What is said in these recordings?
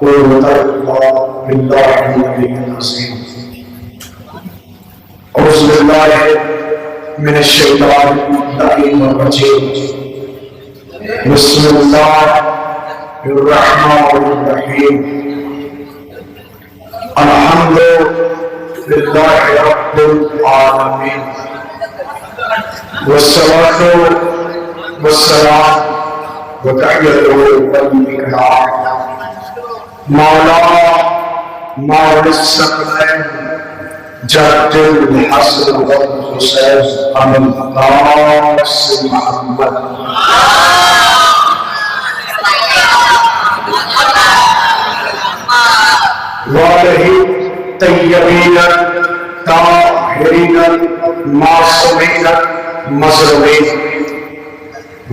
واتقوا بالله العلي العظيم. أعوذ بالله من الشيطان اللعين الرجيم. بسم الله الرحمن الرحيم. الحمد لله رب العالمين والصلاة والسلام وتحية الكرام مولا الثقلين جد الحسن والحسين أبي القاسم محمد وآله الطيبين الطاهرين المعصومين المظلومين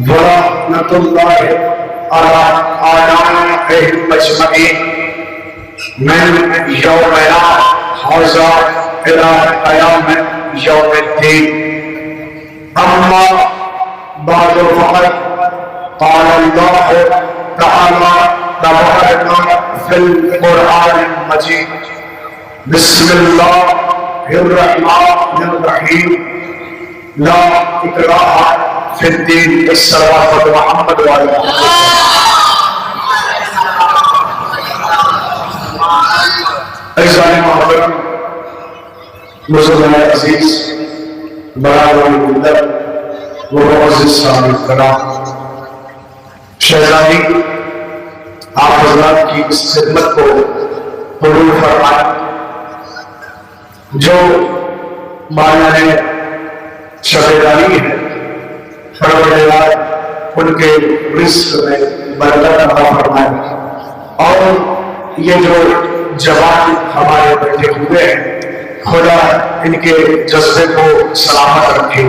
ورحمة الله على آبائهم أجمعين من يومنا هذا إلى قيام يوم الدين. أما بعد فقد قال الله تعالى تبارك في القرآن المجيد. بسم الله الرحمن الرحيم. لا إكراه في الدين. الصلوات محمد وعلى آله. عزیزان محترم، بزرگان عزیز، برادران ملت و معزز سامعین کرام، شہزادی آپ حضرات کی اس خدمت کو قبول فرمائیں جو معنی شبیداری ہے. پروردگار ان کے رزق میں برکت عطا فرمائے اور یہ جو جوان ہمارے بیٹھے ہوئے ہیں خدا ان کے جذبے کو سلامت رکھے.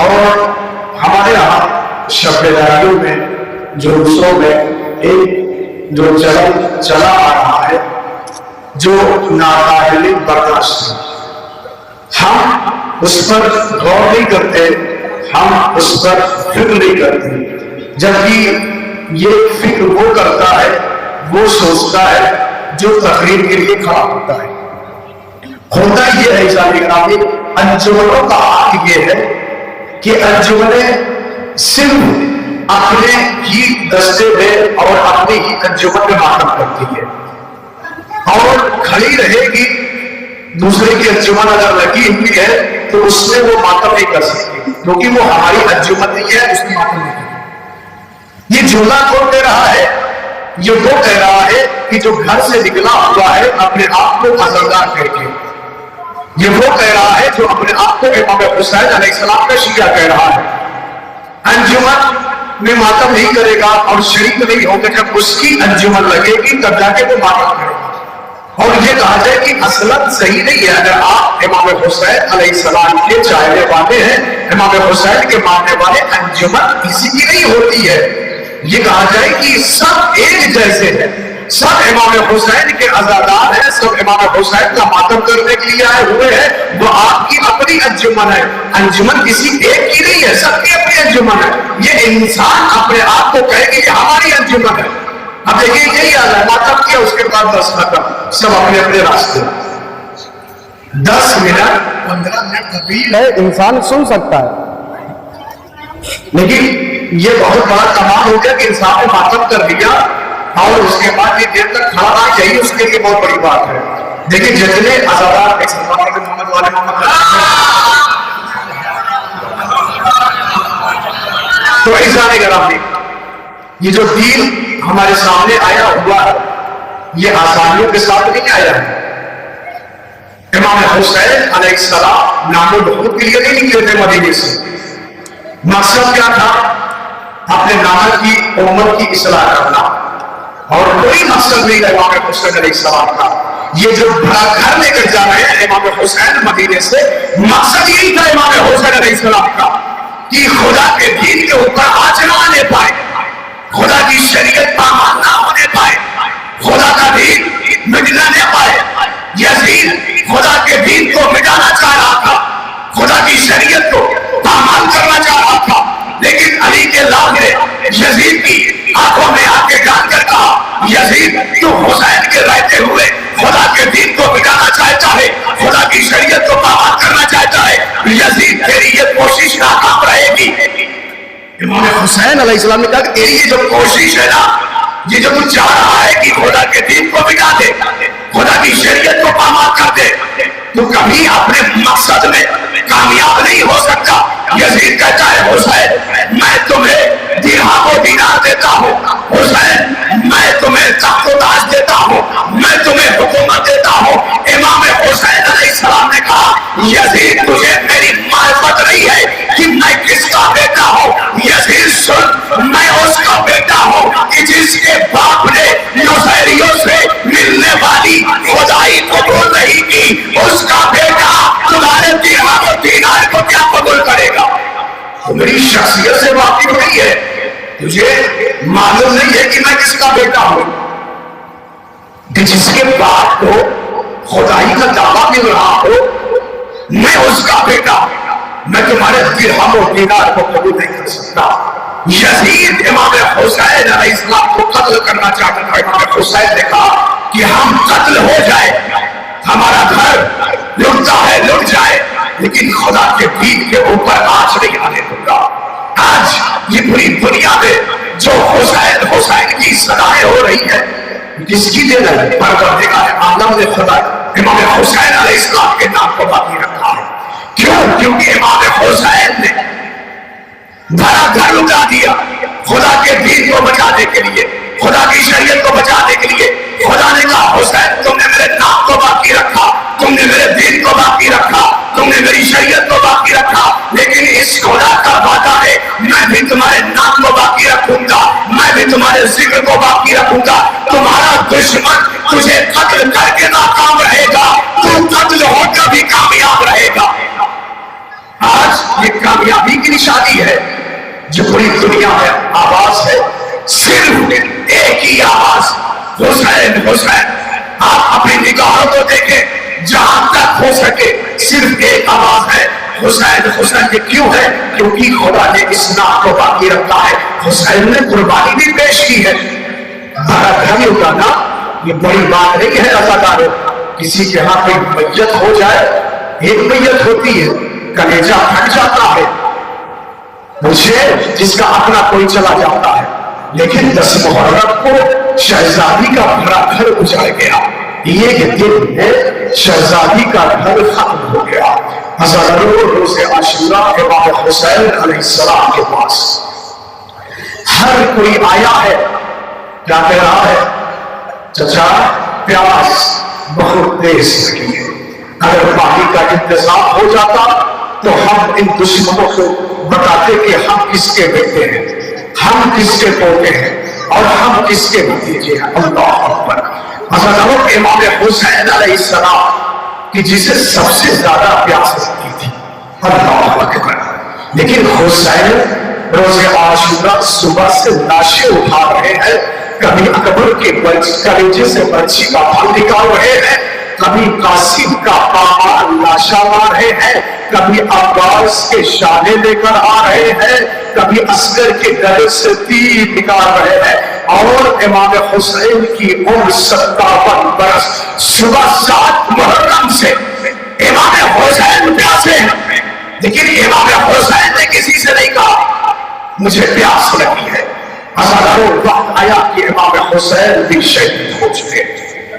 اور ہمارے یہاں شبیداریوں میں جلوسوں میں ایک جو چلا آ رہا ہے جو ناقابل برداشت ہے. ہم اس پر غور نہیں کرتے, ہم اس پر فکر نہیں کرتے, جبکہ یہ فکر وہ کرتا ہے, وہ سوچتا ہے جو تقریر کے لیے کھڑا ہوتا ہے. ہوتا یہ ہے اسلامی انجمنوں کا حق یہ ہے کہ انجمنیں صرف اپنے ہی دستے میں اور اپنے ہی انجمن میں ماتم کرتی ہے اور کھڑی رہے گی. دوسرے کی انجمن اگر لگی ہوئی ہے تو اس میں وہ ماتم نہیں کر سکتی کیونکہ وہ ہماری انجمن نہیں ہے, اس کی ماتم نہیں کرتی. یہ جملہ کون کہہ رہا ہے؟ یہ وہ کہہ رہا ہے کہ جو گھر سے نکلا ہوا ہے اپنے آپ کو ازردار کہہ کے. یہ وہ کہہ رہا ہے جو اپنے آپ کو امام حسین علیہ السلام کا شیعہ کہہ رہا ہے. انجمن میں ماتم نہیں کرے گا اور شریک نہیں ہوگا. جب اس کی انجمن لگے گی تب جا کے وہ ماتم کرے گا. اور یہ کہا جائے کہ اصلاً صحیح نہیں ہے اگر آپ امام حسین علیہ السلام کے چاہنے والے ہیں, امام حسین کے ماننے والے, انجمن کسی کی نہیں ہوتی ہے. یہ کہا جائے کہ سب ایک جیسے ہیں, سب امام حسین کے عزادار ہیں, سب امام حسین کا ماتم کرنے کے لیے آئے ہوئے ہیں. وہ آپ کی اپنی انجمن ہے, انجمن کسی ایک کی نہیں ہے, سب کی اپنی انجمن ہے. یہ انسان اپنے آپ کو کہے کہ یہ ہماری انجمن ہے. اب دیکھیے یہی حال ہے, ماتم کیا اس کے بعد 10 ختم, سب اپنے اپنے راستے. 10 منٹ 15 منٹ طویل ہے, انسان سن سکتا ہے, لیکن یہ بہت بڑا کمال ہو گیا کہ انسان نے ماتم کر دیا اور اس کے بعد یہ دیر تک کھڑا رہنا چاہیے, اس کے لیے بہت بڑی بات ہے. دیکھیں جتنے عزادار محمد والے محمد تو عزیزان گرامی, یہ جو دین ہمارے سامنے آیا ہوا ہے یہ آسانیوں کے ساتھ نہیں آیا ہے. امام حسین علیہ السلام نام و نہاد کے لیے نہیں نکلے تھے مدینے سے. مقصد کیا تھا؟ اپنے نام کی امت کی اصلاح کرنا, اور کوئی مقصد نہیں ہے امام حسین علیہ السلام کا. یہ جو بڑا گھر لے کر جا رہے ہیں امام حسین مدینے سے, مقصد یہی تھا امام حسین علیہ السلام کا کہ خدا کے دین کے اوپر آج نہ آنے پائے, خدا کی شریعت پامال نہ ہونے پائے, خدا کا دین مٹ نہ پائے. یزید خدا کے دین کو مٹانا چاہ رہا تھا, خدا کی شریعت کو پامال کرنا چاہ رہا تھا, لیکن علی کے لاؤ نے یزید کی آنکھوں میں آ کے جان کر کہا یزید تو حسین کے رہتے ہوئے خدا کے دین کو مٹانا چاہتا ہے، خدا کی شریعت کو پامال کرنا چاہتا ہے، یزید تیری یہ کوشش ناکام رہے گی۔ امام حسین علیہ السلام نے کہا کہ تیری یہ جو کوشش ہے نا، یہ جو تو چاہ رہا ہے کہ خدا کے دین کو مٹا دے، خدا کی شریعت کو پامال کر دے، تو کبھی اپنے مقصد میں کامیاب نہیں ہو سکتا۔ یزید کہتا ہے حسین میں تمہیں درہم و دینار دیتا ہوں، حسین میں تمہیں تخت و تاج دیتا ہوں، میں تمہیں حکومت دیتا ہوں۔ امام حسین علیہ السلام نے کہا یزید تجھے میری معرفت نہیں ہے کہ میں کس کا بیٹا ہوں، یزید سن میں اس کا بیٹا ہوں کہ جس کے باپ نے نصیریوں سے ملنے والی خدائی قبول نہیں کی، اس کا بیٹا تمہارے درہم و دینار کو کیا قبول کرے گا؟ تو میری شخصیت سے واقف نہیں ہے، تجھے معلوم نہیں ہے کہ میں کس کا بیٹا ہوں، کہ جس کے باپ کو خدائی کا دعویٰ مل رہا ہو، میں اس کا بیٹا ہوں، میں تمہارے درہم و دینار کو قبول نہیں کر سکتا۔ یزید امام حسین علیہ السلام کو قتل کرنا چاہتا تھا۔ امام حسین نے کہا کہ ہم قتل ہو جائے، ہمارا گھر لٹتا ہے لٹ جائے، لیکن خدا کے دین کے اوپر آنچ نہیں آنے دوں گا۔ آج یہ پوری دنیا میں جو حسین حسین کی صدایں ہو رہی ہے، کس کی دین ہے؟ پروردگار عالم نے خدا امام حسین علیہ السلام کے نام کو باقی رکھا ہے۔ کیوں؟ کیونکہ امام حسین نے بھرا گھر لٹا دیا خدا کے دین کو بچانے کے لیے، خدا کی شریعت کو بچانے کے لیے۔ خدا نے کہا حسین تم نے میرے نام کو باقی رکھا، تم نے میرے دین کو باقی رکھا، تم نے میری شریعت کو باقی رکھا، لیکن اس خدا کا وعدہ ہے میں بھی تمہارے نام کو باقی رکھوں گا، میں بھی تمہارے ذکر کو باقی رکھوں گا۔ تمہارا دشمن تجھے قتل کر کے ناکام رہے گا، تو قتل ہو کر بھی کامیاب رہے گا۔ آج یہ کامیابی کی نشانی ہے جو پوری دنیا میں آواز ہے، صرف ایک ہی آواز، حسین حسین۔ آپ اپنی نگاہوں کو دیکھیں، جہاں تک ہو سکے صرف ایک آواز ہے، حسین حسین۔ یہ کیوں ہے؟ کیونکہ خدا نے اس نام کو باقی رکھا ہے۔ حسین نے قربانی بھی پیش کی ہے، بڑا گھر اٹھانا یہ بڑی بات نہیں ہے۔ رضاکاروں کسی کے ہاں کوئی میت ہو جائے، ایک میت ہوتی ہے، کلیجہ پھٹ جاتا ہے، مجھے جس کا اپنا کوئی چلا جاتا ہے، لیکن 10 محرم کو شہزادی کا بڑا گھر اجڑ گیا۔ یہ دن میں شہزادی کا گھر ختم ہو گیا۔ ہزاروں روز عاشورہ امام حسین علیہ السلام کے پاس ہر کوئی آیا ہے، کیا کہہ رہا ہے؟ چچا پیاس بہت تیز لگی ہے، اگر پانی کا انتظام ہو جاتا تو ہم ان دشمنوں کو بتاتے کہ ہم کس کے بیٹے ہیں، ہم کس کے پوتے ہیں اور ہم کس کے بھتیجے ہیں۔ اللہ اکبر۔ حضرت امام حسین علیہ السلام کہ جسے سب سے زیادہ پیاس لگتی تھی، اللہ اکبر، لیکن حسین روز عاشورہ صبح سے لاشیں اٹھا رہے ہیں، کبھی اکبر کے کلیجے سے بچی کا پھل نکال رہے ہیں، کبھی قاسم کا پاپا لاشا مار رہے ہیں، کبھی عباس کے شانے لے کر آ رہے ہیں، کبھی اصغر کے گلے سے تیر نکال رہے ہیں، اور امام حسین کی عمر 57 برس۔ صبح 7 محرم سے امام حسین پیاسے ہیں، لیکن امام حسین نے کسی سے نہیں کہا مجھے پیاس لگی ہے۔ ہزاروں وقت آیا کہ امام حسین بھی شہید ہو چکے،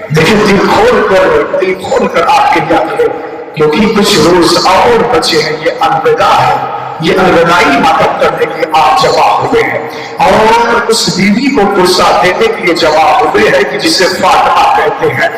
لیکن دل کھول کر آپ کے کیا کرو، کیونکہ کچھ روز اور بچے ہیں، یہ الوداع ہے، یہ الوداعی ماتم کرنے کے آپ جمع ہوئے ہیں، اور اس بیوی کو غصہ دینے کے لیے جمع ہوئے ہیں کہ جسے فاطمہ کہتے ہیں،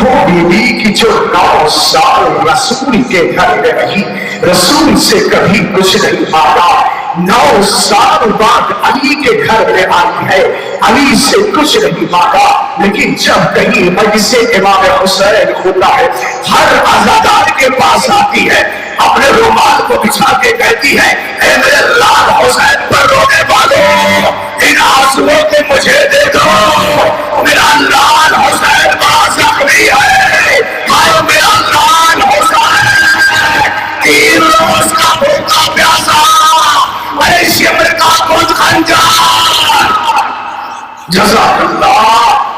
وہ بیوی کی جو 9 سال رسول کے گھر میں رہی، رسول سے کبھی کچھ نہیں مانگا، 9 سال بعد علی کے گھر میں آئی ہے، علی سے کچھ نہیں مانگا، لیکن جب کہیں مجلس امام حسین ہوتا ہے، ہر عزادار کے پاس آتی ہے، اپنے رومال کو بچھا کے کہتی ہے اے میرے لال حسین پر رونے والوں، ان آنسوؤں کو مجھے دے دو، میرا لال حسین بڑا زخمی ہے، ہائے میرا لال حسین 3 روز کا بھوکا پیاسا، شمر کا خود خنجر۔ جزاک اللہ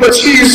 25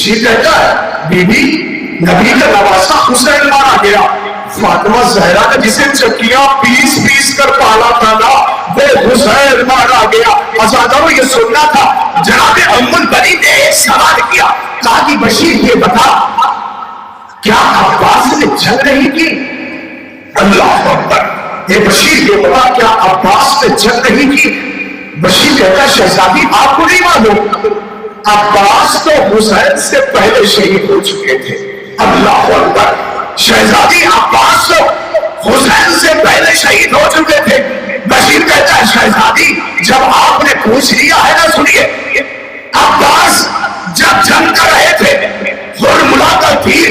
بشیر کہتا ہے بی بی نبی کا نواسا حسین مارا گیا، فاطمہ زہرا نے جسے چکیاں پیس پیس کر پالا تھا نا وہ حسین مارا گیا۔ آزادارو یہ سننا تھا۔ جناب ام البنین نے ایک سوال کیا، کہا کہ بشیر یہ بتا کیا عباس نے جنگ نہیں کی؟ اللہ اکبر، یہ بشیر یہ بتا کیا عباس نے جنگ نہیں کی؟ بشیر کہتا ہے شہزادی آپ کو نہیں معلوم، عباس تو حسین سے پہلے شہید ہو چکے تھے۔ اللہ اکبر، شہزادی عباس تو حسین سے پہلے شہید ہو چکے تھے۔ بشیر کہتا ہے شہزادی جب آپ نے پوچھ لیا ہے نا، سنیے، عباس جب جنگ کر رہے تھے ہرملا کا تیر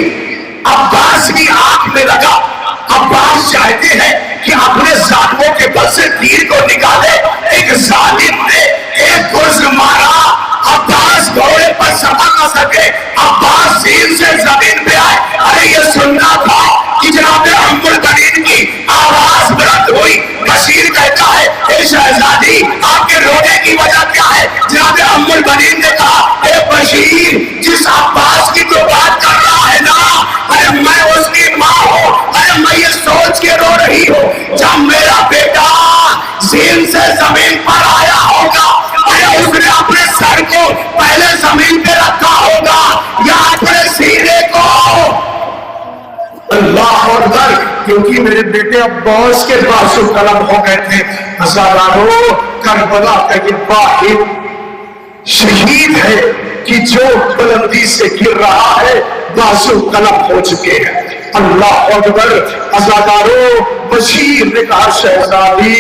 عباس کی آنکھ میں لگا، عباس چاہتے ہیں کہ اپنے ظالموں کے بل سے تیر کو نکالے، ایک ظالم نے ایک گرز مارا، عباس گھوڑے پر سنبھل نہ سکے، عباس زین سے زمین پہ آئے۔ ارے یہ سننا تھا کہ جناب ام البنین کی آواز بلند ہوئی۔ بشیر کہتا ہے اے شہزادی آپ کے رونے کی وجہ کیا ہے؟ جناب ام البنین نے کہا اے بشیر جس عباس کی تو بات کر رہا ہے نا، ارے میں اس کی ماں ہوں، ارے میں یہ سوچ کے رو رہی ہوں جب میرا بیٹا زین سے زمین پر آیا ہوگا، ارے اس نے اپنے سر کو پہلے زمین پہ رکھا ہوگا یا اپنے سینے کو۔ اللہ اکبر، کیونکہ میرے بیٹے عباس کے بازو قلم ہو گئے تھے۔ ہزاروں کربلا کا یہ واحد شہید ہے کہ جو بلندی سے گر رہا ہے بازو قلم ہو چکے ہیں۔ اللہ اکبر، عزادارو بشیر نے کہا شہزادی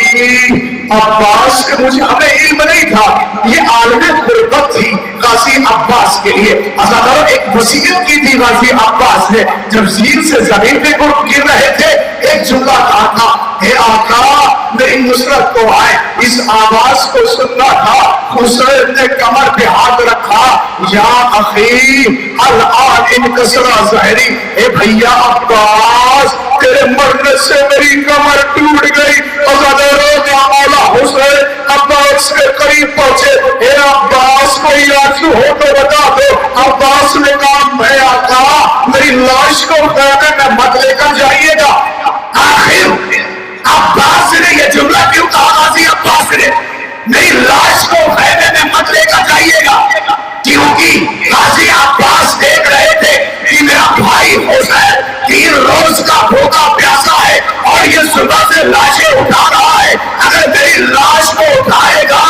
عباس کے مجھے ہمیں علم نہیں تھا، یہ عالم غربت تھی غازی عباس کے لیے۔ عزادارو ایک وصیت کی تھی غازی عباس نے جب زین سے زمین پہ گر رہے تھے، ایک جملہ کہا تھا اے آقا میری نصرت کو آئے، اس آواز کو سننا تھا۔ حسین نے کمر پہ ہاتھ رکھا، یا اخی الان انکسر ظہری، اے بھیا عباس تیرے مرنے سے میری کمر ٹوٹ گئی۔ مولا حسین عباس کے قریب پہنچے، اے عباس کوئی آنسو ہو تو بتا دو۔ عباس نے کہا میں آقا میری لاش کو خیمے میں مت لے کر جائیے گا۔ آخر عباس نے یہ جملہ کیوں کہا؟ غازی عباس نے میری لاش کو خیمے میں مت لے کر جائیے گا، کیونکہ غازی عباس دیکھ رہے تھے کہ میرا بھائی حسین 3 روز کا بھوکا پیاسا ہے اور یہ صبح سے لاشیں اٹھا رہا ہے، اگر میری لاش کو اٹھائے گا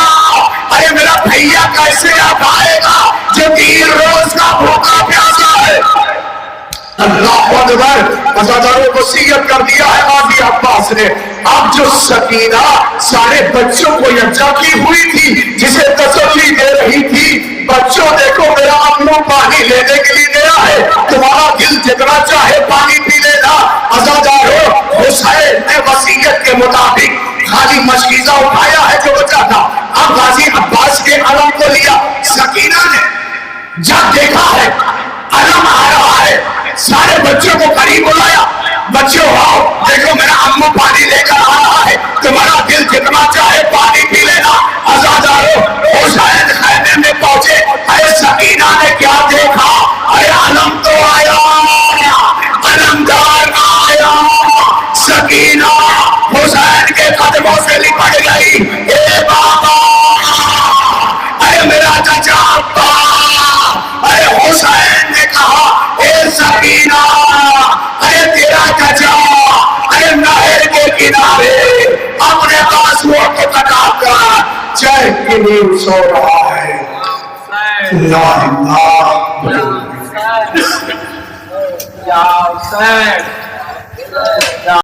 ارے میرا بھیا کیسے اٹھائے گا جو 3 روز کا بھوکا پیاسا ہے؟ اللہ اکبر، عزاداروں وصیت کر دیا ہے غازی عباس نے۔ اب جو سکینہ سارے بچوں کو یکجا کی ہوئی تھی، جسے تسلی دے رہی تھی بچوں دیکھو میرا امو پانی لینے کے لیے گیا ہے، تمہارا دل جتنا چاہے پانی پی لینا۔ عزاداروں حسین نے وصیت کے مطابق خالی مشکیزہ اٹھایا ہے جو بچا تھا، اب غازی عباس کے علم کو لیا۔ سکینہ نے جب دیکھا ہے علم آ رہا ہے سارے بچوں کو قریب بلایا، بچوں آؤ دیکھو میرا امو پانی لے کر آ رہا ہے، تمہارا دل جتنا چاہے پانی پی لینا۔ عزاداروں حسین خیمے میں پہنچے، ارے سکینہ نے کیا دیکھا؟ ارے علم تو آیا، علمدار آیا۔ سکینہ حسین کے قدموں سے لپٹ گئی، اے بابا، ارے میرا چچا ابا۔ ارے حسین نے کہا اے سکینہ، ارے تیرا چچا ارے نہر کے کنارے اپنے بازوؤں کو کٹا کر چین کی نیند سو رہا ہے۔ لا الہ الا اللہ۔